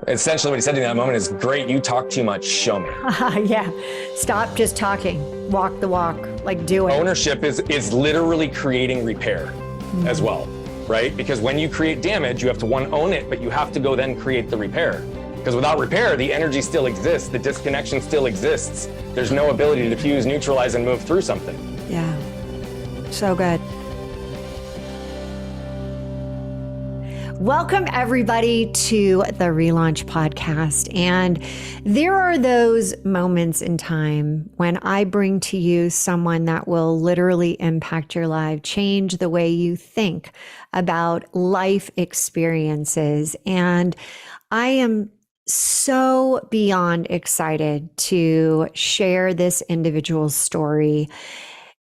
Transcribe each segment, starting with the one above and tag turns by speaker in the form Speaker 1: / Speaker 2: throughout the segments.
Speaker 1: Essentially what he said in that moment is, great, you talk too much, show me.
Speaker 2: Yeah. Stop just talking. Walk the walk, like do it.
Speaker 1: Ownership is literally creating repair as well, right? Because when you create damage, you have to own it, but you have to go then create the repair. Because without repair, the energy still exists, the disconnection still exists. There's no ability to diffuse, neutralize, and move through something.
Speaker 2: Yeah. So good. Welcome, everybody, to the ReLaunch podcast. And there are those moments in time when I bring to you someone that will literally impact your life, change the way you think about life experiences. And I am so beyond excited to share this individual's story.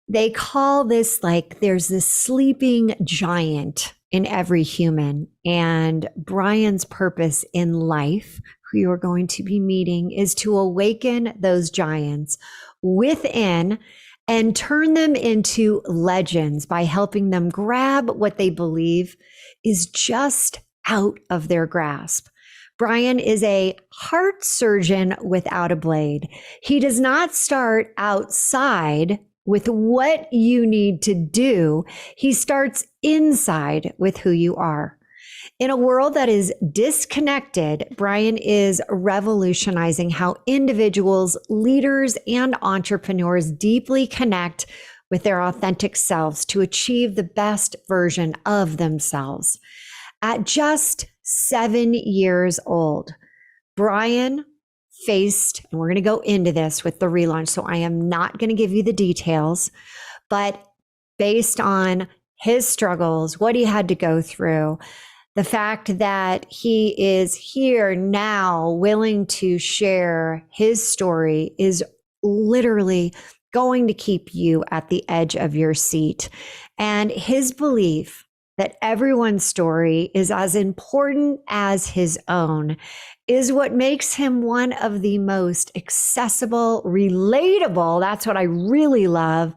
Speaker 2: They call this there's this sleeping giant in every human. And Brian's purpose in life, who you're going to be meeting, is to awaken those giants within and turn them into legends by helping them grab what they believe is just out of their grasp. Brian is a heart surgeon without a blade. He does not start outside with what you need to do. He starts inside with who you are. In a world that is disconnected, Brian is revolutionizing how individuals, leaders, and entrepreneurs deeply connect with their authentic selves to achieve the best version of themselves. At just 7 years old, Brian faced, and we're going to go into this with the relaunch, so I am not going to give you the details, but based on his struggles, what he had to go through, the fact that he is here now willing to share his story is literally going to keep you at the edge of your seat. And his belief that everyone's story is as important as his own is what makes him one of the most accessible, relatable, that's what I really love,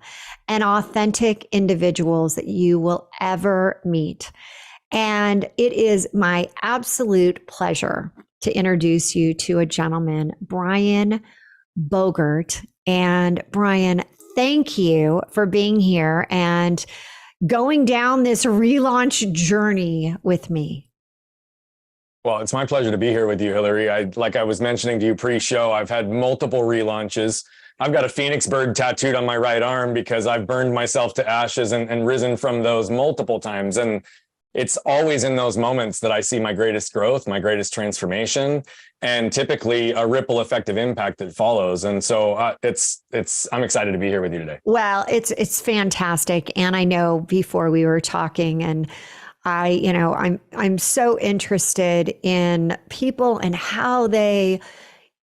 Speaker 2: and authentic individuals that you will ever meet. And it is my absolute pleasure to introduce you to a gentleman, Brian Bogert. And Brian, thank you for being here and going down this relaunch journey with me.
Speaker 1: Well, it's my pleasure to be here with you, Hilary. Like I was mentioning to you pre-show, I've had multiple relaunches. I've got a phoenix bird tattooed on my right arm because I've burned myself to ashes and risen from those multiple times. And it's always in those moments that I see my greatest growth, my greatest transformation, and typically a ripple effect of impact that follows. And so I'm excited to be here with you today.
Speaker 2: Well, it's fantastic. And I know before we were talking, and I'm so interested in people and how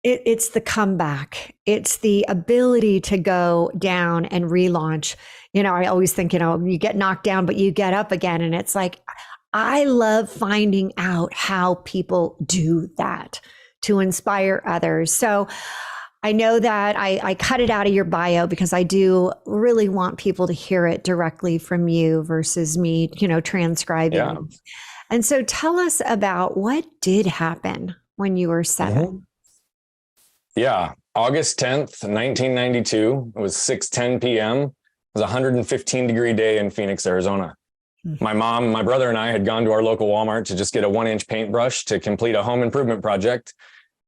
Speaker 2: it's the comeback. It's the ability to go down and relaunch. I always think, you get knocked down, but you get up again. And it's like, I love finding out how people do that to inspire others. So I know that I cut it out of your bio because I do really want people to hear it directly from you versus me, transcribing.
Speaker 1: Yeah.
Speaker 2: And so tell us about what did happen when you were 7.
Speaker 1: Mm-hmm. Yeah. August 10th, 1992. It was 6:10 p.m. It was a 115-degree day in Phoenix, Arizona. My mom, my brother, and I had gone to our local Walmart to just get a 1-inch paintbrush to complete a home improvement project.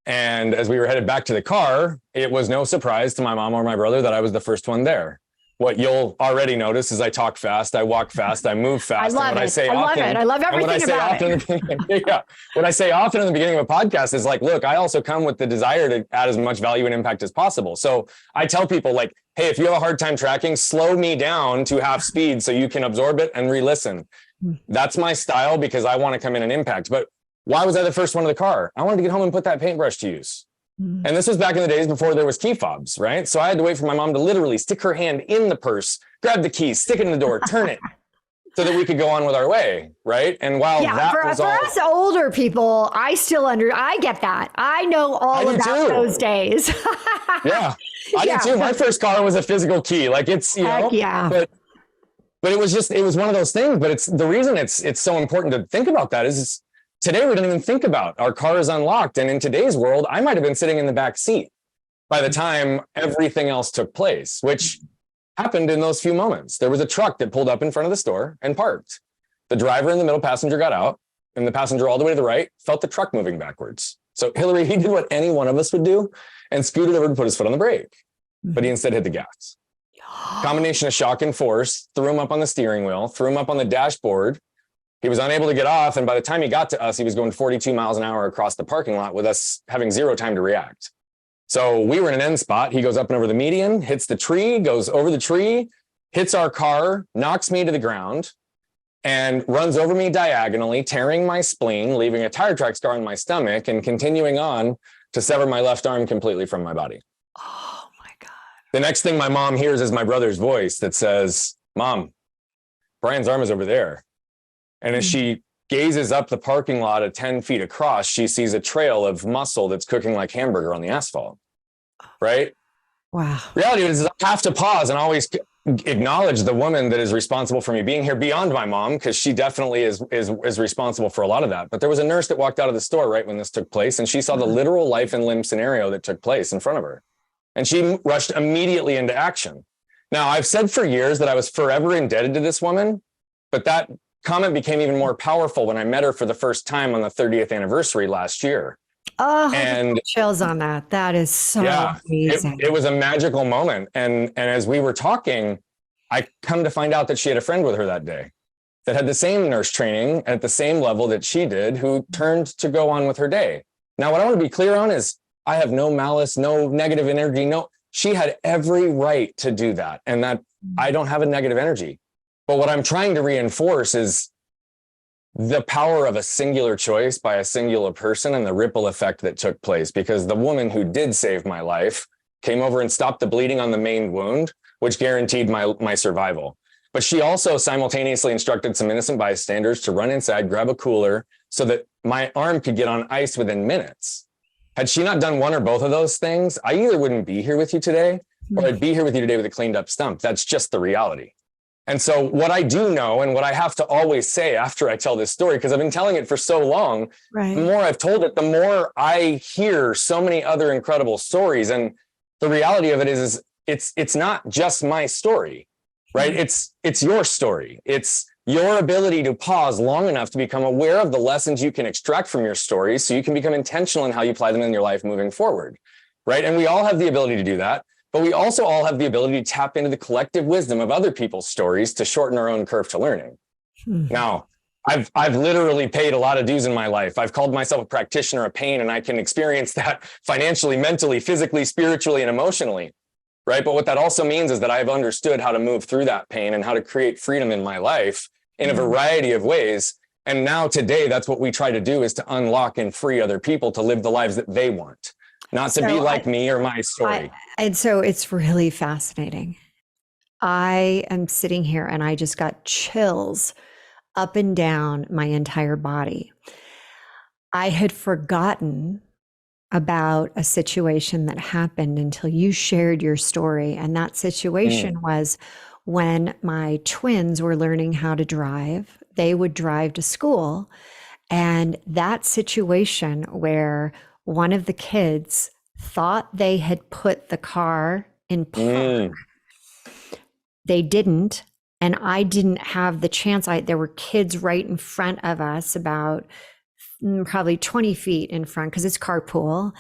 Speaker 1: And as we were headed back to the car, it was no surprise to my mom or my brother that I was the first one there. What you'll already notice is I talk fast, I walk fast, I move fast.
Speaker 2: I love it. I love everything about it.
Speaker 1: Yeah. What I say often in the beginning of a podcast is look, I also come with the desire to add as much value and impact as possible. So I tell people hey, if you have a hard time tracking, slow me down to half speed so you can absorb it and re-listen. That's my style because I want to come in and impact. But why was I the first one in the car? I wanted to get home and put that paintbrush to use. And this was back in the days before there was key fobs, right? So I had to wait for my mom to literally stick her hand in the purse, grab the keys, stick it in the door, turn it, so that we could go on with our way, right? And while
Speaker 2: for us older people, I get that. I know all about those days.
Speaker 1: Yeah, I did too. My first car was a physical key. It's, but it was one of those things. But it's the reason it's so important to think about that is today we don't even think about. Our car is unlocked. And in today's world, I might have been sitting in the back seat by the time everything else took place, which happened in those few moments. There was a truck that pulled up in front of the store and parked. The driver and the middle passenger got out, and the passenger all the way to the right felt the truck moving backwards. So Hilary, he did what any one of us would do and scooted over to put his foot on the brake, but he instead hit the gas. Combination of shock and force threw him up on the steering wheel, threw him up on the dashboard. He was unable to get off. And by the time he got to us, he was going 42 miles an hour across the parking lot with us having zero time to react. So we were in an end spot. He goes up and over the median, hits the tree, goes over the tree, hits our car, knocks me to the ground, and runs over me diagonally, tearing my spleen, leaving a tire track scar on my stomach, and continuing on to sever my left arm completely from my body.
Speaker 2: Oh my God.
Speaker 1: The next thing my mom hears is my brother's voice that says, "Mom, Brian's arm is over there." And as she gazes up the parking lot at 10 feet across, she sees a trail of muscle that's cooking like hamburger on the asphalt, right?
Speaker 2: Wow.
Speaker 1: Reality is I have to pause and always acknowledge the woman that is responsible for me being here beyond my mom, because she definitely is responsible for a lot of that. But there was a nurse that walked out of the store right when this took place, and she saw the literal life and limb scenario that took place in front of her. And she rushed immediately into action. Now, I've said for years that I was forever indebted to this woman, but that comment became even more powerful when I met her for the first time on the 30th anniversary last year.
Speaker 2: Oh,
Speaker 1: and
Speaker 2: chills on that. That is so amazing.
Speaker 1: It was a magical moment. And as we were talking, I come to find out that she had a friend with her that day that had the same nurse training at the same level that she did, who turned to go on with her day. Now, what I want to be clear on is I have no malice, no negative energy. No, she had every right to do that. And that I don't have a negative energy. But what I'm trying to reinforce is the power of a singular choice by a singular person and the ripple effect that took place, because the woman who did save my life came over and stopped the bleeding on the main wound, which guaranteed my survival. But she also simultaneously instructed some innocent bystanders to run inside, grab a cooler so that my arm could get on ice within minutes. Had she not done one or both of those things, I either wouldn't be here with you today, or I'd be here with you today with a cleaned up stump. That's just the reality. And so what I do know, and what I have to always say after I tell this story, because I've been telling it for so long,
Speaker 2: Right.
Speaker 1: The more I've told it, the more I hear so many other incredible stories. And the reality of it is it's not just my story, right? It's your story. It's your ability to pause long enough to become aware of the lessons you can extract from your stories so you can become intentional in how you apply them in your life moving forward, right? And we all have the ability to do that. But we also all have the ability to tap into the collective wisdom of other people's stories to shorten our own curve to learning. Now, I've literally paid a lot of dues in my life. I've called myself a practitioner of pain, and I can experience that financially, mentally, physically, spiritually, and emotionally, right? But what that also means is that I've understood how to move through that pain and how to create freedom in my life in a variety of ways. And now today, that's what we try to do, is to unlock and free other people to live the lives that they want. Not to be like me or my story.
Speaker 2: And so it's really fascinating. I am sitting here and I just got chills up and down my entire body. I had forgotten about a situation that happened until you shared your story. And that situation was when my twins were learning how to drive. They would drive to school. And that situation where one of the kids thought they had put the car in park. They didn't. And I didn't have the chance. There were kids right in front of us, about probably 20 feet in front, because it's carpool.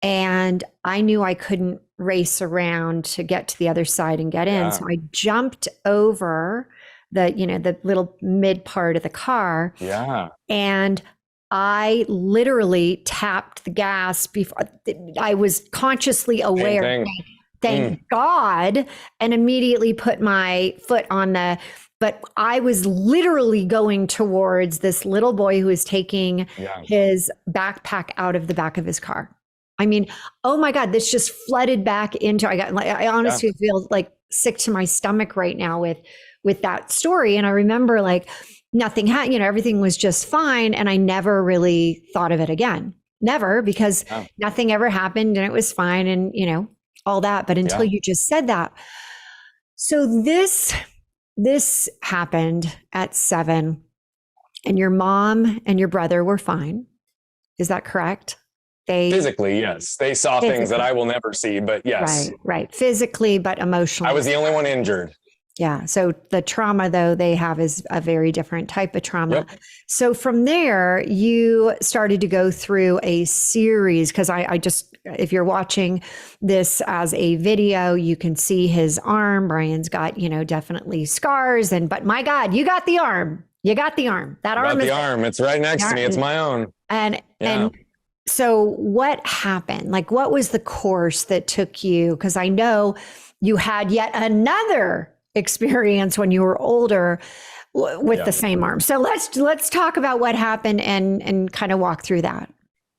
Speaker 2: And I knew I couldn't race around to get to the other side and get in. So I jumped over the little mid part of the car. And I literally tapped the gas before I was consciously aware. Thank God, and immediately put my foot on but I was literally going towards this little boy who was taking his backpack out of the back of his car. I mean, oh my God, this just flooded back into, I honestly feel like sick to my stomach right now with that story. And I remember nothing happened, everything was just fine. And I never really thought of it again. Never, because nothing ever happened and it was fine and, all that. But until you just said that. So this happened at 7. And your mom and your brother were fine. Is that correct? They
Speaker 1: Physically, yes. They saw things that I will never see, but yes.
Speaker 2: Right. Physically, but emotionally.
Speaker 1: I was the only one injured.
Speaker 2: Yeah. So the trauma, though, they have is a very different type of trauma.
Speaker 1: Yep.
Speaker 2: So from there, you started to go through a series because I just, if you're watching this as a video, you can see his arm. Brian's got, definitely scars. But my God, you got the arm. You got the arm. That arm
Speaker 1: Got
Speaker 2: is
Speaker 1: the arm. It's right next to me. It's my own.
Speaker 2: And so what happened? Like, what was the course that took you? Because I know you had yet another experience when you were older with the same arm. So let's talk about what happened and kind of walk through that.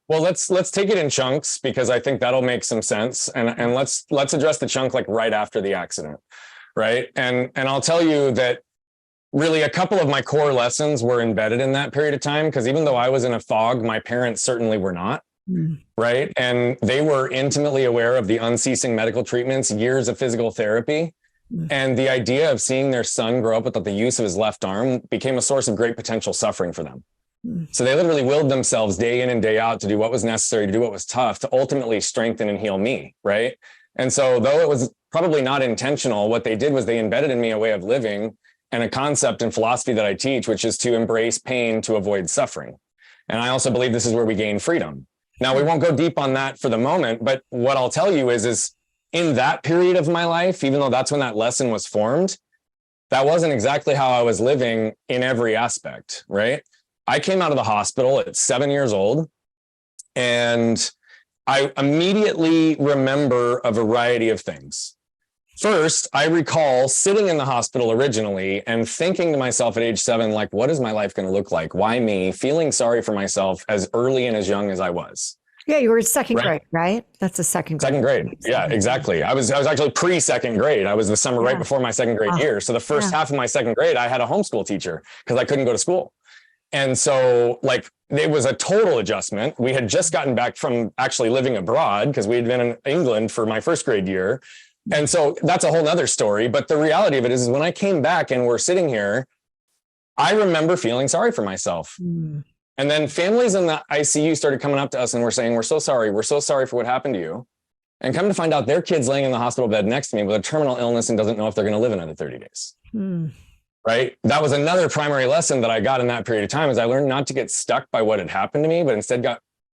Speaker 1: Well, let's take it in chunks because I think that'll make some sense. And let's address the chunk like right after the accident, right? And I'll tell you that really a couple of my core lessons were embedded in that period of time because even though I was in a fog, my parents certainly were not. Right. And they were intimately aware of the unceasing medical treatments, years of physical therapy. And the idea of seeing their son grow up without the use of his left arm became a source of great potential suffering for them. So they literally willed themselves day in and day out to do what was necessary, to do what was tough, to ultimately strengthen and heal me. Right. And so though it was probably not intentional, what they did was they embedded in me a way of living and a concept and philosophy that I teach, which is to embrace pain to avoid suffering. And I also believe this is where we gain freedom. Now, we won't go deep on that for the moment, but what I'll tell you is in that period of my life, even though that's when that lesson was formed, that wasn't exactly how I was living in every aspect, right? I came out of the hospital at 7 years old, and I immediately remember a variety of things. First, I recall sitting in the hospital originally and thinking to myself at age 7, like, what is my life going to look like? Why me? Feeling sorry for myself as early and as young as I was.
Speaker 2: Yeah, you were second grade, right? That's a second grade.
Speaker 1: Second grade. Yeah, exactly. I was actually pre-second grade. I was the summer right before my second grade year. So the first half of my second grade, I had a homeschool teacher because I couldn't go to school. And so it was a total adjustment. We had just gotten back from actually living abroad because we had been in England for my first grade year. And so that's a whole nother story. But the reality of it is when I came back and we're sitting here, I remember feeling sorry for myself. And then families in the ICU started coming up to us and were saying, we're so sorry. We're so sorry for what happened to you. And come to find out their kid's laying in the hospital bed next to me with a terminal illness and doesn't know if they're going to live another 30 days. Right. That was another primary lesson that I got in that period of time is I learned not to get stuck by what had happened to me, but instead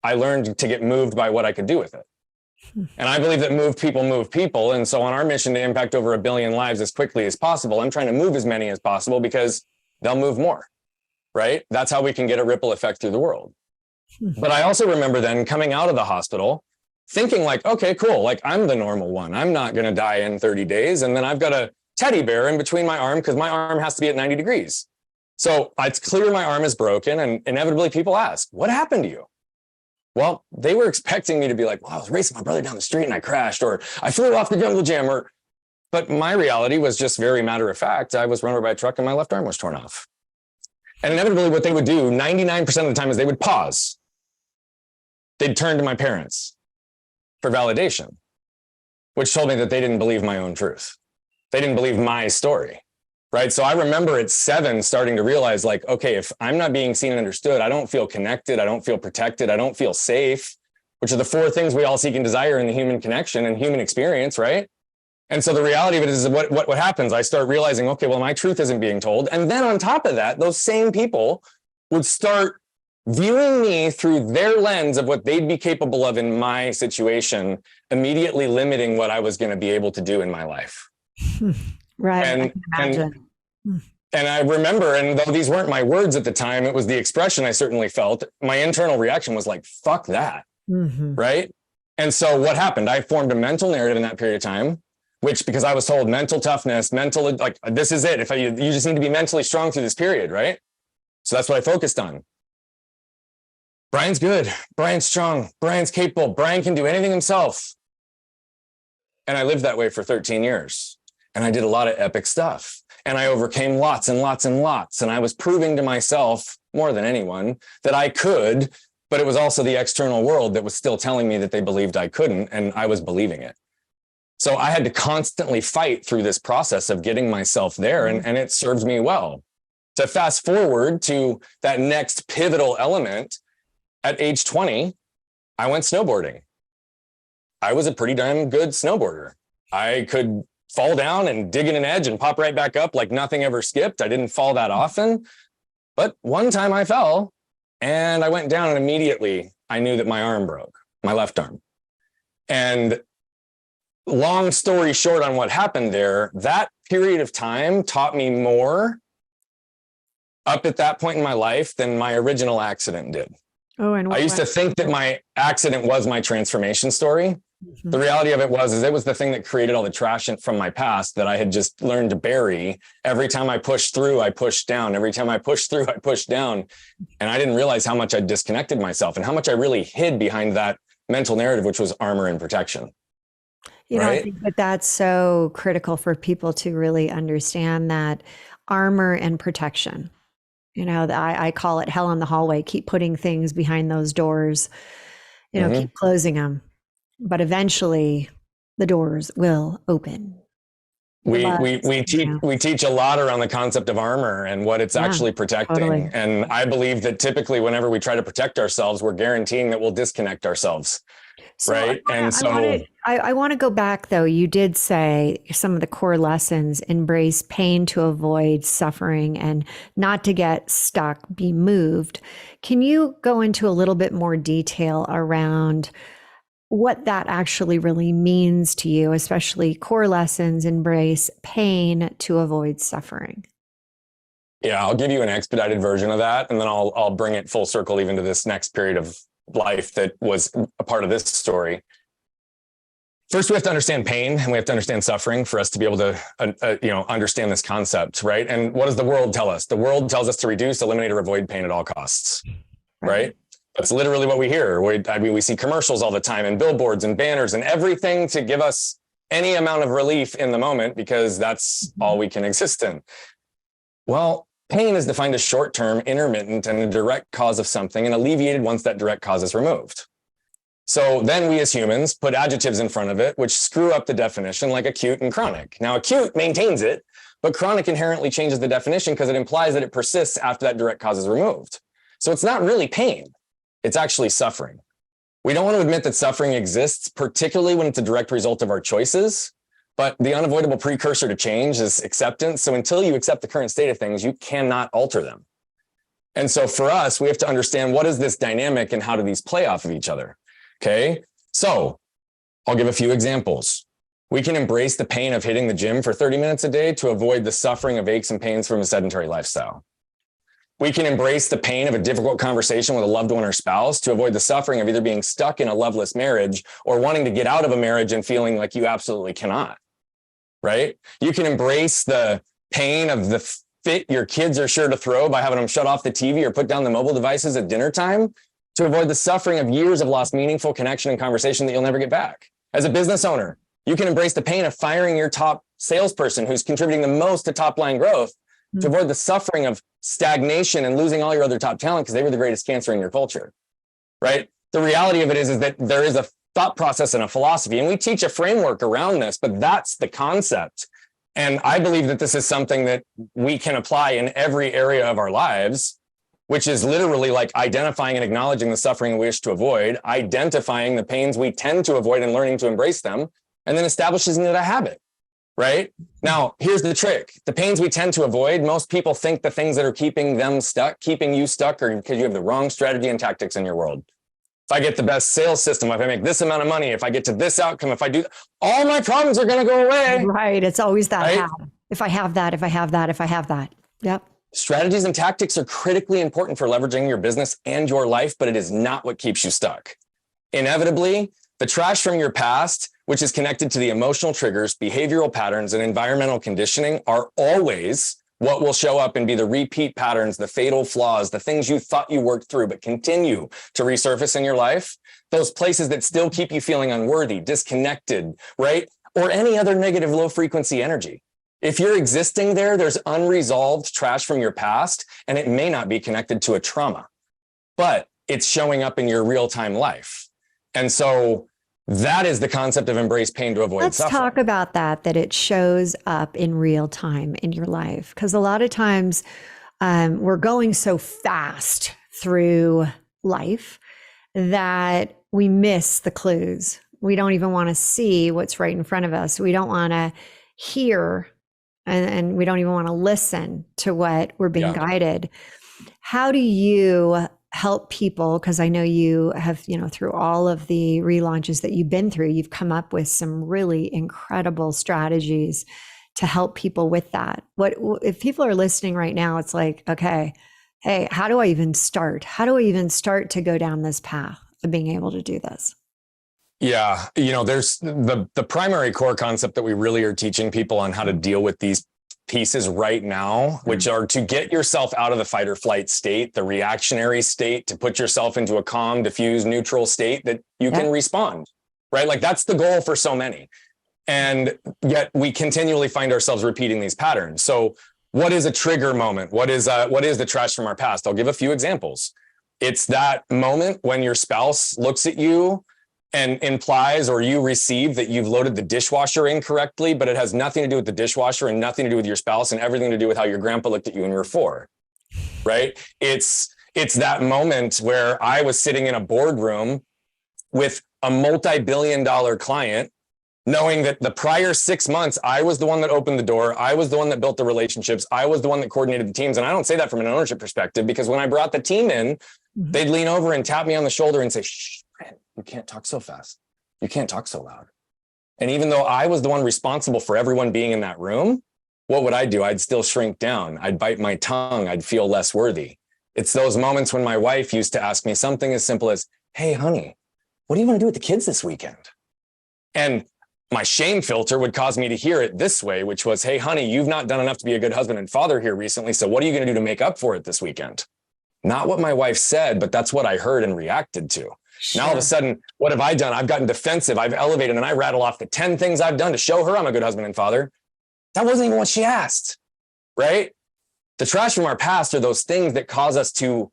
Speaker 1: I learned to get moved by what I could do with it. And I believe that move people. And so on our mission to impact over 1 billion lives as quickly as possible, I'm trying to move as many as possible because they'll move more, right? That's how we can get a ripple effect through the world. But I also remember then coming out of the hospital thinking like, okay, cool. Like I'm the normal one. I'm not going to die in 30 days. And then I've got a teddy bear in between my arm because my arm has to be at 90 degrees. So it's clear my arm is broken. And inevitably people ask, what happened to you? Well, they were expecting me to be like, well, I was racing my brother down the street and I crashed, or I flew off the jungle gym, but my reality was just very matter of fact. I was run over by a truck and my left arm was torn off. And inevitably what they would do 99% of the time is they would pause. They'd turn to my parents for validation, which told me that they didn't believe my own truth. They didn't believe my story. Right. So I remember at 7 starting to realize like, okay, if I'm not being seen and understood, I don't feel connected. I don't feel protected. I don't feel safe, which are the 4 things we all seek and desire in the human connection and human experience. Right. And so the reality of it is what happens. I start realizing, okay, well, my truth isn't being told. And then on top of that, those same people would start viewing me through their lens of what they'd be capable of in my situation, immediately limiting what I was going to be able to do in my life.
Speaker 2: Right.
Speaker 1: And,
Speaker 2: I can imagine.
Speaker 1: and I remember, and though these weren't my words at the time, it was the expression I certainly felt. My internal reaction was like, fuck that. Right. And so what happened? I formed a mental narrative in that period of time, which because I was told mental toughness, like this is it. You just need to be mentally strong through this period. Right. So that's what I focused on. Brian's good. Brian's strong. Brian's capable. Brian can do anything himself. And I lived that way for 13 years. And I did a lot of epic stuff. And I overcame lots and lots and lots. And I was proving to myself more than anyone that I could, but it was also the external world that was still telling me that they believed I couldn't. And I was believing it. So I had to constantly fight through this process of getting myself there. And it served me well. To fast forward to that next pivotal element, at age 20, I went snowboarding. I was a pretty damn good snowboarder. I could fall down and dig in an edge and pop right back up like nothing ever skipped. I didn't fall that often, but one time I fell and I went down, and immediately I knew that my arm broke, my left arm. And long story short on what happened there, that period of time taught me more up at that point in my life than my original accident did.
Speaker 2: Oh, and
Speaker 1: I used to think that my accident was my transformation story. Mm-hmm. The reality of it was it was the thing that created all the trash from my past that I had just learned to bury. Every time I pushed through, I pushed down. Every time I pushed through, I pushed down. And I didn't realize how much I disconnected myself and how much I really hid behind that mental narrative, which was armor and protection.
Speaker 2: You know, I think that that's so critical for people to really understand that armor and protection. You know, I call it hell in the hallway. Keep putting things behind those doors, you know, keep closing them. But eventually the doors will open.
Speaker 1: We teach a lot around the concept of armor and what it's actually protecting. Totally. And I believe that typically whenever we try to protect ourselves, we're guaranteeing that we'll disconnect ourselves.
Speaker 2: So
Speaker 1: right.
Speaker 2: I want to go back, though. You did say some of the core lessons: embrace pain to avoid suffering and not to get stuck, be moved. Can you go into a little bit more detail around what that actually really means to you, especially core lessons, embrace pain to avoid suffering?
Speaker 1: Yeah, I'll give you an expedited version of that, and then I'll bring it full circle even to this next period of life that was a part of this story. First, we have to understand pain and we have to understand suffering for us to be able to, understand this concept, right? And what does the world tell us? The world tells us to reduce, eliminate, or avoid pain at all costs, right? That's literally what we hear. We see commercials all the time and billboards and banners and everything to give us any amount of relief in the moment because that's all we can exist in. Well, pain is defined as short-term, intermittent, and a direct cause of something and alleviated once that direct cause is removed. So then we as humans put adjectives in front of it, which screw up the definition like acute and chronic. Now, acute maintains it, but chronic inherently changes the definition because it implies that it persists after that direct cause is removed. So it's not really pain. It's actually suffering. We don't want to admit that suffering exists, particularly when it's a direct result of our choices. But the unavoidable precursor to change is acceptance. So until you accept the current state of things, you cannot alter them. And so for us, we have to understand what is this dynamic and how do these play off of each other? Okay. So I'll give a few examples. We can embrace the pain of hitting the gym for 30 minutes a day to avoid the suffering of aches and pains from a sedentary lifestyle. We can embrace the pain of a difficult conversation with a loved one or spouse to avoid the suffering of either being stuck in a loveless marriage or wanting to get out of a marriage and feeling like you absolutely cannot. Right? You can embrace the pain of the fit your kids are sure to throw by having them shut off the TV or put down the mobile devices at dinner time to avoid the suffering of years of lost meaningful connection and conversation that you'll never get back. As a business owner, you can embrace the pain of firing your top salesperson who's contributing the most to top line growth to avoid the suffering of stagnation and losing all your other top talent because they were the greatest cancer in your culture. Right? The reality of it is that there is a thought process and a philosophy, and we teach a framework around this, but that's the concept. And I believe that this is something that we can apply in every area of our lives, which is literally like identifying and acknowledging the suffering we wish to avoid, identifying the pains we tend to avoid and learning to embrace them, and then establishing it a habit, right? Now, here's the trick. The pains we tend to avoid, most people think the things that are keeping them stuck, keeping you stuck, are because you have the wrong strategy and tactics in your world. If I get the best sales system, if I make this amount of money, if I get to this outcome, if I do, all my problems are going to go away.
Speaker 2: Right. It's always that how. If I have that, if I have that, if I have that. Yep.
Speaker 1: Strategies and tactics are critically important for leveraging your business and your life, but it is not what keeps you stuck. Inevitably, the trash from your past, which is connected to the emotional triggers, behavioral patterns, and environmental conditioning, are always what will show up and be the repeat patterns, the fatal flaws, the things you thought you worked through, but continue to resurface in your life, those places that still keep you feeling unworthy, disconnected, right? Or any other negative low frequency energy. If you're existing there, there's unresolved trash from your past, and it may not be connected to a trauma, but it's showing up in your real-time life. And so that is the concept of embrace pain to avoid suffering.
Speaker 2: Let's talk about that it shows up in real time in your life. Because a lot of times we're going so fast through life that we miss the clues. We don't even want to see what's right in front of us. We don't want to hear, and we don't even want to listen to what we're being guided. How do you help people? Because I know you have, through all of the relaunches that you've been through, you've come up with some really incredible strategies to help people with that. What if people are listening right now? It's like, okay, hey, how do I even start? How do I even start to go down this path of being able to do this?
Speaker 1: Yeah. There's the primary core concept that we really are teaching people on how to deal with these pieces right now, which are to get yourself out of the fight or flight state, the reactionary state, to put yourself into a calm, diffused, neutral state that you can respond, right? Like that's the goal for so many. And yet we continually find ourselves repeating these patterns. So what is a trigger moment? What is the trash from our past? I'll give a few examples. It's that moment when your spouse looks at you and implies, or you receive, that you've loaded the dishwasher incorrectly, but it has nothing to do with the dishwasher and nothing to do with your spouse and everything to do with how your grandpa looked at you when you were 4, right? It's that moment where I was sitting in a boardroom with a multi-billion-dollar client, knowing that the prior 6 months, I was the one that opened the door. I was the one that built the relationships. I was the one that coordinated the teams. And I don't say that from an ownership perspective, because when I brought the team in, they'd lean over and tap me on the shoulder and say, shh, Brian, you can't talk so fast. You can't talk so loud. And even though I was the one responsible for everyone being in that room, what would I do? I'd still shrink down. I'd bite my tongue. I'd feel less worthy. It's those moments when my wife used to ask me something as simple as, hey, honey, what do you want to do with the kids this weekend? And my shame filter would cause me to hear it this way, which was, hey, honey, you've not done enough to be a good husband and father here recently. So what are you going to do to make up for it this weekend? Not what my wife said, but that's what I heard and reacted to. Sure. Now, all of a sudden, what have I done? I've gotten defensive. I've elevated, and I rattle off the 10 things I've done to show her I'm a good husband and father. That wasn't even what she asked, right? The trash from our past are those things that cause us to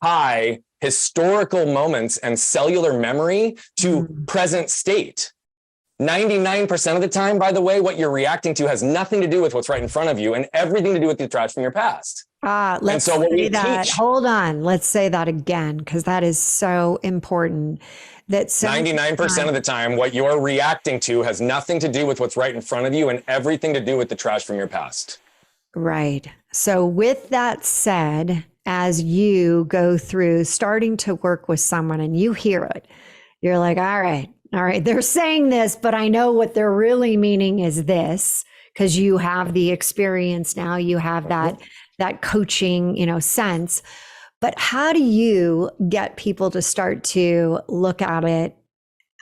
Speaker 1: tie historical moments and cellular memory to present state. 99% of the time, by the way, what you're reacting to has nothing to do with what's right in front of you and everything to do with the trash from your past.
Speaker 2: Let's say that. Hold on. Let's say that again, because that is so important. That
Speaker 1: 99% of the time, what you're reacting to has nothing to do with what's right in front of you and everything to do with the trash from your past. Right.
Speaker 2: So with that said, as you go through starting to work with someone and you hear it, you're like, all right, they're saying this, but I know what they're really meaning is this, because you have the experience now, you have that coaching, sense. But how do you get people to start to look at it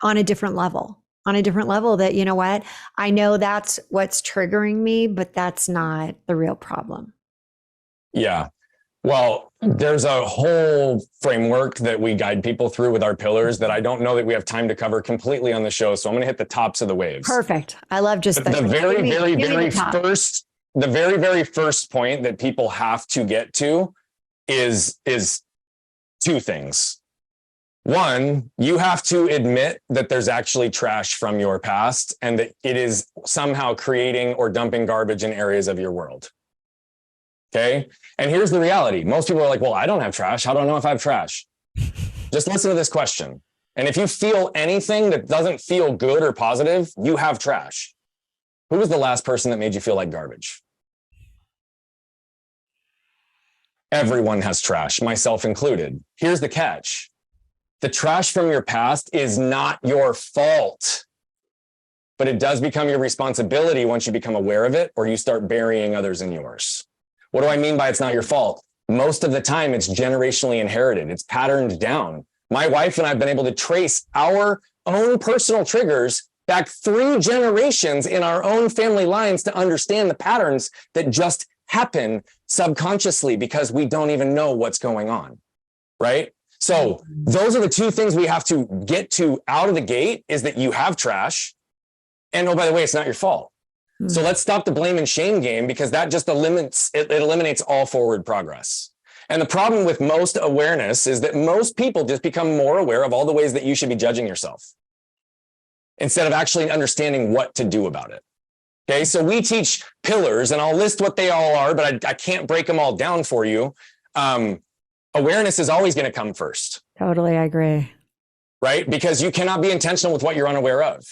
Speaker 2: on a different level? On a different level that, you know what, I know that's what's triggering me, but that's not the real problem.
Speaker 1: Yeah. Well, there's a whole framework that we guide people through with our pillars that I don't know that we have time to cover completely on the show. So I'm going to hit the tops of the waves.
Speaker 2: Perfect. I love just
Speaker 1: the very first point that people have to get to is two things. One, you have to admit that there's actually trash from your past and that it is somehow creating or dumping garbage in areas of your world. Okay. And here's the reality. Most people are like, well, I don't have trash. How do I know if I have trash? Just listen to this question. And if you feel anything that doesn't feel good or positive, you have trash. Who was the last person that made you feel like garbage? Everyone has trash, myself included. Here's the catch. The trash from your past is not your fault, but it does become your responsibility once you become aware of it or you start burying others in yours. What do I mean by it's not your fault? Most of the time, it's generationally inherited. It's patterned down. My wife and I have been able to trace our own personal triggers back 3 generations in our own family lines to understand the patterns that just happen subconsciously because we don't even know what's going on, right? So those are the 2 things we have to get to out of the gate, is that you have trash. And oh, by the way, it's not your fault. So let's stop the blame and shame game, because that just eliminates all forward progress. And the problem with most awareness is that most people just become more aware of all the ways that you should be judging yourself instead of actually understanding what to do about it. Okay, so we teach pillars, and I'll list what they all are, but I can't break them all down for you. Awareness is always going to come first.
Speaker 2: Totally, I agree.
Speaker 1: Right? Because you cannot be intentional with what you're unaware of.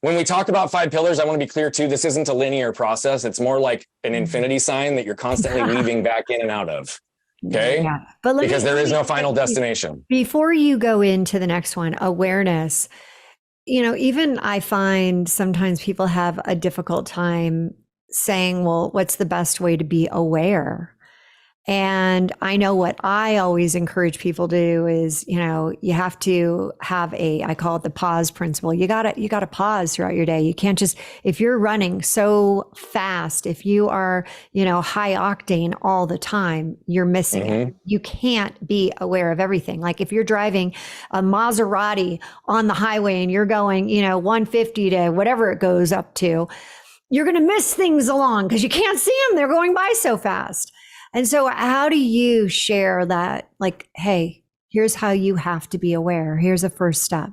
Speaker 1: When we talk about 5 pillars, I want to be clear too, this isn't a linear process. It's more like an infinity sign that you're constantly weaving back in and out of. Okay?
Speaker 2: Yeah. But
Speaker 1: because there is no final destination.
Speaker 2: Before you go into the next one, awareness, even I find sometimes people have a difficult time saying, well, what's the best way to be aware? And I know what I always encourage people to do is, you have to have I call it the pause principle. You gotta pause throughout your day. You can't just, if you're running so fast, if you are, high octane all the time, you're missing it. You can't be aware of everything. Like if you're driving a Maserati on the highway and you're going, 150 to whatever it goes up to, you're going to miss things along because you can't see them. They're going by so fast. And so how do you share that? Like, hey, here's how you have to be aware. Here's a first step.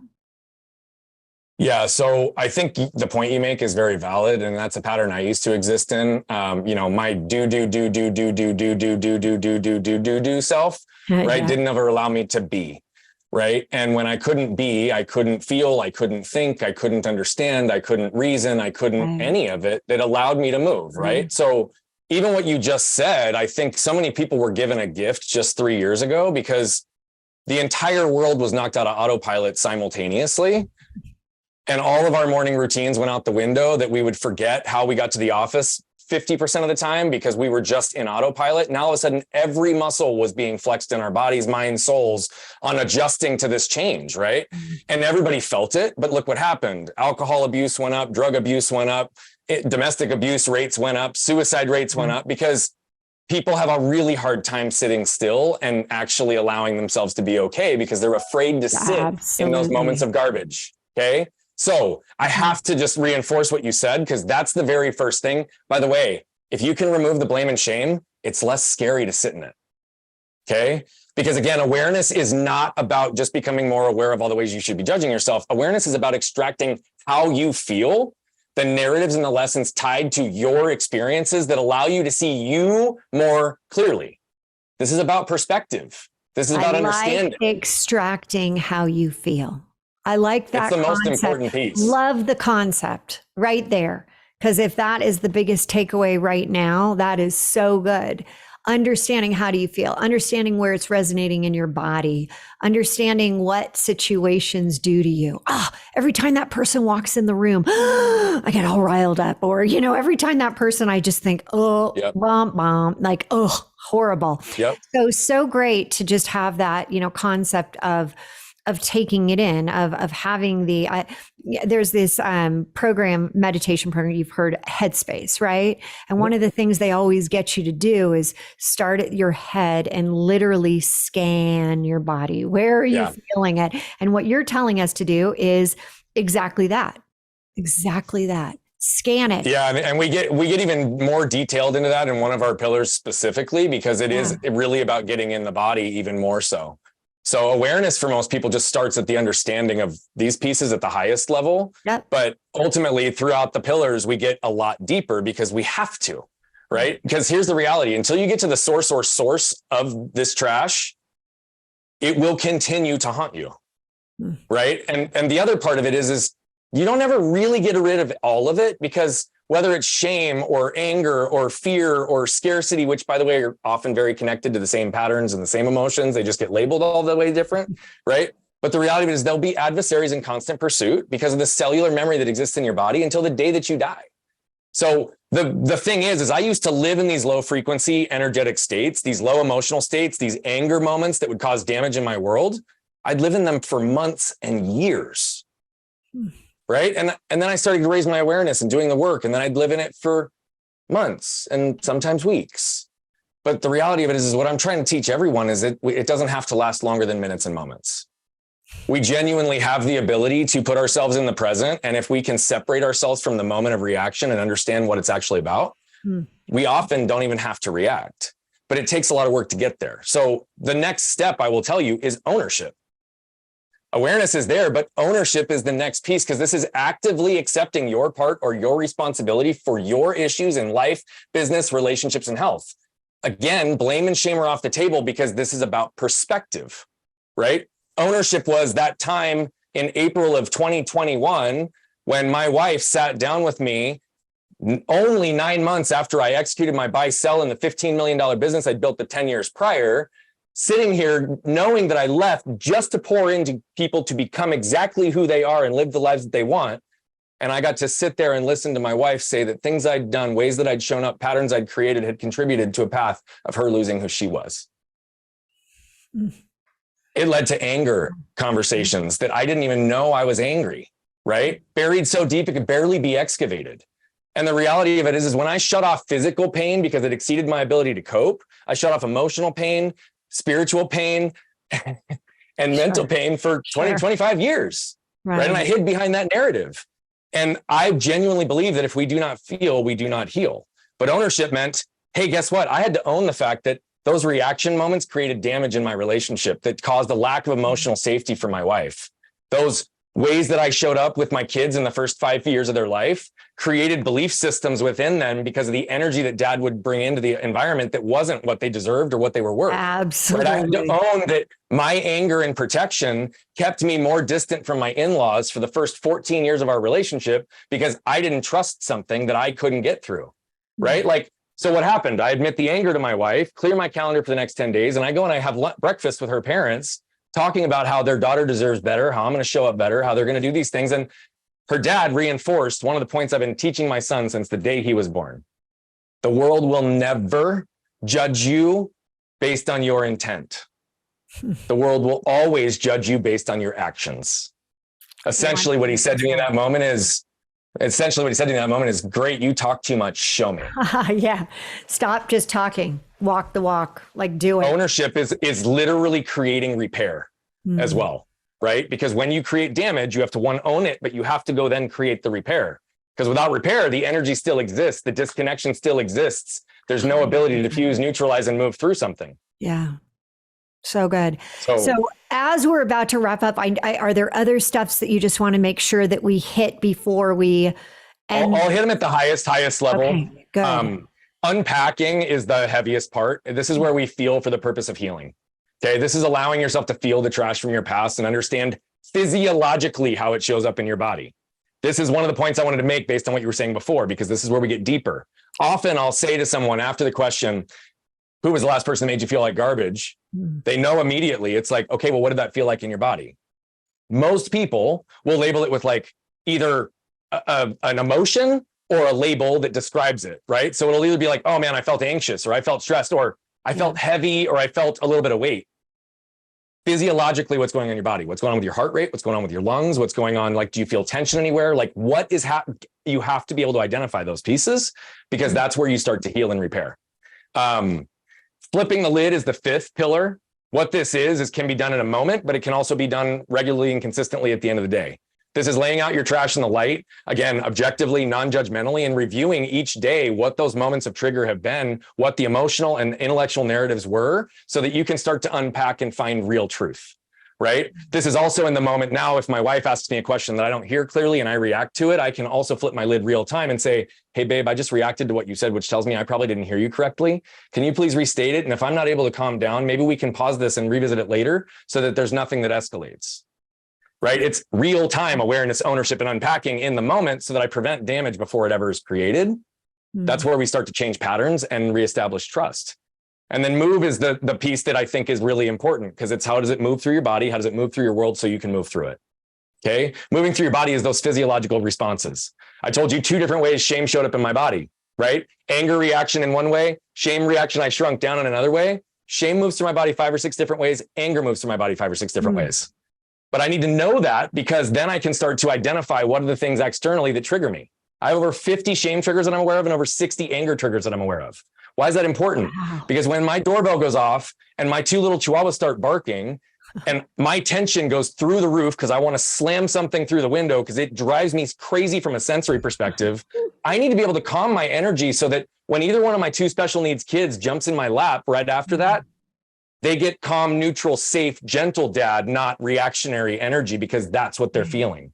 Speaker 1: Yeah. So I think the point you make is very valid. And that's a pattern I used to exist in. My do self, right?
Speaker 2: Yeah.
Speaker 1: Didn't ever allow me to be. Right. And when I couldn't be, I couldn't feel, I couldn't think, I couldn't understand, I couldn't reason, I couldn't any of it that allowed me to move. Right. So even what you just said, I think so many people were given a gift just 3 years ago because the entire world was knocked out of autopilot simultaneously. And all of our morning routines went out the window that we would forget how we got to the office 50% of the time because we were just in autopilot. Now all of a sudden, every muscle was being flexed in our bodies, minds, souls on adjusting to this change, right? And everybody felt it. But look what happened. Alcohol abuse went up, drug abuse went up, domestic abuse rates went up, suicide rates went up because people have a really hard time sitting still and actually allowing themselves to be okay because they're afraid to sit in those moments of garbage. Okay. So I have to just reinforce what you said, because that's the very first thing. By the way, if you can remove the blame and shame, it's less scary to sit in it. Okay. Because again, awareness is not about just becoming more aware of all the ways you should be judging yourself. Awareness is about extracting how you feel, the narratives and the lessons tied to your experiences that allow you to see you more clearly. This is about perspective. This is about understanding.
Speaker 2: Extracting how you feel. I like that.
Speaker 1: It's the most important piece.
Speaker 2: Love the concept right there. Because if that is the biggest takeaway right now, that is so good. Understanding how do you feel, understanding where it's resonating in your body, understanding what situations do to you. Every time that person walks in the room, I get all riled up. Or, every time that person, I just think, bomb, like, horrible.
Speaker 1: Yep.
Speaker 2: So great to just have that, concept of taking it in, of having there's this meditation program, you've heard Headspace, right? And one of the things they always get you to do is start at your head and literally scan your body. Where are you feeling it? And what you're telling us to do is exactly that. Scan it. Yeah.
Speaker 1: And we get even more detailed into that in one of our pillars specifically, because it is really about getting in the body even more so. So awareness for most people just starts at the understanding of these pieces at the highest level.
Speaker 2: Yep.
Speaker 1: But ultimately throughout the pillars, we get a lot deeper because we have to, right? Because here's the reality. Until you get to the source of this trash, it will continue to haunt you, right? And the other part of it is you don't ever really get rid of all of it, because whether it's shame or anger or fear or scarcity, which by the way are often very connected to the same patterns and the same emotions, they just get labeled all the way different, right? But the reality of it is there'll be adversaries in constant pursuit because of the cellular memory that exists in your body until the day that you die. So the thing is I used to live in these low frequency energetic states, these low emotional states, these anger moments that would cause damage in my world. I'd live in them for months and years. Right. And then I started to raise my awareness and doing the work. And then I'd live in it for months and sometimes weeks. But the reality of it is what I'm trying to teach everyone is it doesn't have to last longer than minutes and moments. We genuinely have the ability to put ourselves in the present. And if we can separate ourselves from the moment of reaction and understand what it's actually about, we often don't even have to react. But it takes a lot of work to get there. So the next step I will tell you is ownership. Awareness is there, but ownership is the next piece, because this is actively accepting your part or your responsibility for your issues in life, business, relationships, and health. Again, blame and shame are off the table because this is about perspective, right? Ownership was that time in April of 2021 when my wife sat down with me only 9 months after I executed my buy sell in the $15 million business I'd built the 10 years prior, sitting here knowing that I left just to pour into people to become exactly who they are and live the lives that they want. And I got to sit there and listen to my wife say that things I'd done, ways that I'd shown up, patterns I'd created had contributed to a path of her losing who she was. It led to anger conversations that I didn't even know I was angry, right? Buried so deep it could barely be excavated. And the reality of it is when I shut off physical pain because it exceeded my ability to cope, I shut off emotional pain, spiritual pain, and mental pain for 20, 25 years, right? And I hid behind that narrative. And I genuinely believe that if we do not feel, we do not heal. But ownership meant, hey, guess what? I had to own the fact that those reaction moments created damage in my relationship that caused a lack of emotional safety for my wife. Those ways that I showed up with my kids in the first 5 years of their life created belief systems within them because of the energy that dad would bring into the environment that wasn't what they deserved or what they were worth.
Speaker 2: Absolutely.
Speaker 1: But I had to own that my anger and protection kept me more distant from my in-laws for the first 14 years of our relationship because I didn't trust something that I couldn't get through, right? Like, so what happened? I admit the anger to my wife, clear my calendar for the next 10 days, and I go and I have breakfast with her parents, talking about how their daughter deserves better, how I'm going to show up better, how they're going to do these things. And her dad reinforced one of the points I've been teaching my son since the day he was born. The world will never judge you based on your intent. The world will always judge you based on your actions. Essentially, what he said to me in that moment is, great, you talk too much, show me.
Speaker 2: Yeah. Stop just talking. Walk the walk, like do it.
Speaker 1: Ownership is literally creating repair as well, right? Because when you create damage, you have to own it, but you have to go then create the repair. Because without repair, the energy still exists. The disconnection still exists. There's no ability to diffuse, neutralize, and move through something.
Speaker 2: Yeah. So good. So as we're about to wrap up, are there other steps that you just want to make sure that we hit before we end?
Speaker 1: I'll hit them at the highest level.
Speaker 2: Okay, good.
Speaker 1: Unpacking is the heaviest part. This is where we feel for the purpose of healing. Okay. This is allowing yourself to feel the trash from your past and understand physiologically how it shows up in your body. This is one of the points I wanted to make based on what you were saying before, because this is where we get deeper. Often I'll say to someone after the question, who was the last person that made you feel like garbage? They know immediately. It's like, okay, well, what did that feel like in your body? Most people will label it with like either an emotion or a label that describes it, right? So it'll either be like, oh man, I felt anxious, or I felt stressed, or I felt heavy, or I felt a little bit of weight. Physiologically, what's going on in your body? What's going on with your heart rate? What's going on with your lungs? What's going on? Like, do you feel tension anywhere? Like, what is happening? You have to be able to identify those pieces, because that's where you start to heal and repair. Flipping the lid is the fifth pillar. What this is can be done in a moment, but it can also be done regularly and consistently at the end of the day. This is laying out your trash in the light, again, objectively, non-judgmentally, and reviewing each day what those moments of trigger have been, what the emotional and intellectual narratives were, so that you can start to unpack and find real truth, right? This is also in the moment now. If my wife asks me a question that I don't hear clearly and I react to it, I can also flip my lid real time and say, hey, babe, I just reacted to what you said, which tells me I probably didn't hear you correctly. Can you please restate it? And if I'm not able to calm down, maybe we can pause this and revisit it later so that there's nothing that escalates. Right? It's real time awareness, ownership, and unpacking in the moment so that I prevent damage before it ever is created. That's where we start to change patterns and reestablish trust. And then move is the piece that I think is really important, because it's how does it move through your body? How does it move through your world so you can move through it? Okay. Moving through your body is those physiological responses. I told you 2 different ways shame showed up in my body, right? Anger reaction in one way, shame reaction, I shrunk down in another way. Shame moves through my body 5 or 6 different ways. Anger moves through my body 5 or 6 different ways. But I need to know that, because then I can start to identify what are the things externally that trigger me. I have over 50 shame triggers that I'm aware of and over 60 anger triggers that I'm aware of. Why is that important? Because when my doorbell goes off and my 2 little chihuahuas start barking and my tension goes through the roof because I want to slam something through the window because it drives me crazy from a sensory perspective, I need to be able to calm my energy so that when either one of my 2 special needs kids jumps in my lap right after that, They get calm, neutral, safe, gentle dad, not reactionary energy, because that's what they're feeling.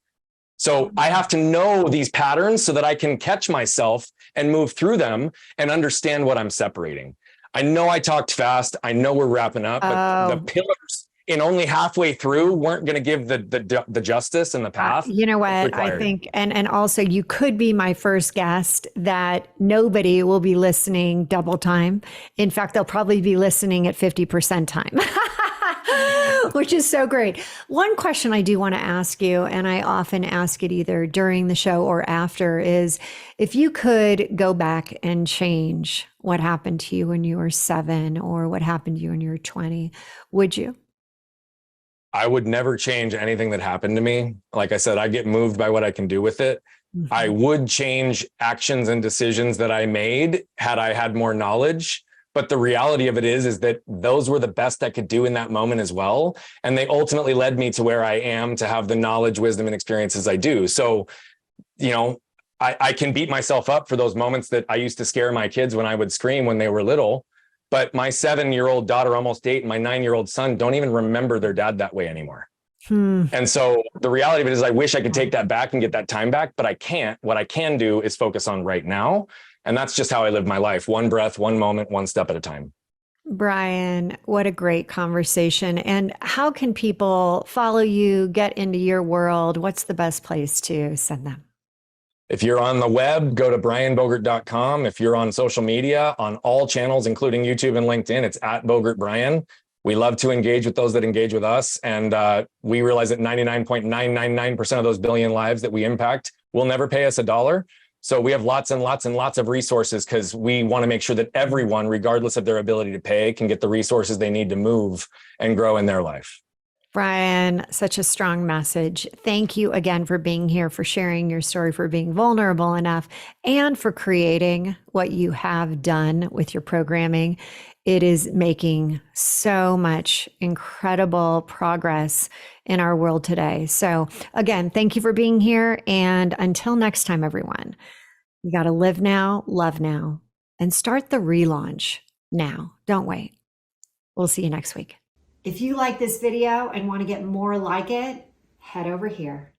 Speaker 1: So I have to know these patterns so that I can catch myself and move through them and understand what I'm separating. I know I talked fast. I know we're wrapping up, but the pillars in only halfway through weren't going to give the justice and the path.
Speaker 2: You know what? I think, and also you could be my first guest that nobody will be listening double time. In fact, they'll probably be listening at 50% time. Which is so great. One question I do want to ask you, and I often ask it either during the show or after, is if you could go back and change what happened to you when you were 7 or what happened to you when you were 20, would you?
Speaker 1: I would never change anything that happened to me. Like I said, I get moved by what I can do with it. Mm-hmm. I would change actions and decisions that I made had I had more knowledge. But the reality of it is that those were the best I could do in that moment as well. And they ultimately led me to where I am, to have the knowledge, wisdom, and experiences I do. So, you know, I can beat myself up for those moments that I used to scare my kids when I would scream when they were little. But my 7-year-old daughter, almost 8, and my 9-year-old son don't even remember their dad that way anymore. And so the reality of it is I wish I could take that back and get that time back, but I can't. What I can do is focus on right now. And that's just how I live my life. One breath, one moment, one step at a time.
Speaker 2: Brian, what a great conversation. And how can people follow you, get into your world? What's the best place to send them?
Speaker 1: If you're on the web, go to brianbogert.com. If you're on social media, on all channels, including YouTube and LinkedIn, it's at Bogert Brian. We love to engage with those that engage with us. And we realize that 99.999% of those billion lives that we impact will never pay us $1. So we have lots and lots and lots of resources because we want to make sure that everyone, regardless of their ability to pay, can get the resources they need to move and grow in their life.
Speaker 2: Brian, such a strong message. Thank you again for being here, for sharing your story, for being vulnerable enough, and for creating what you have done with your programming. It is making so much incredible progress in our world today. So again, thank you for being here. And until next time, everyone, you got to live now, love now, and start the relaunch now. Don't wait. We'll see you next week. If you like this video and want to get more like it, head over here.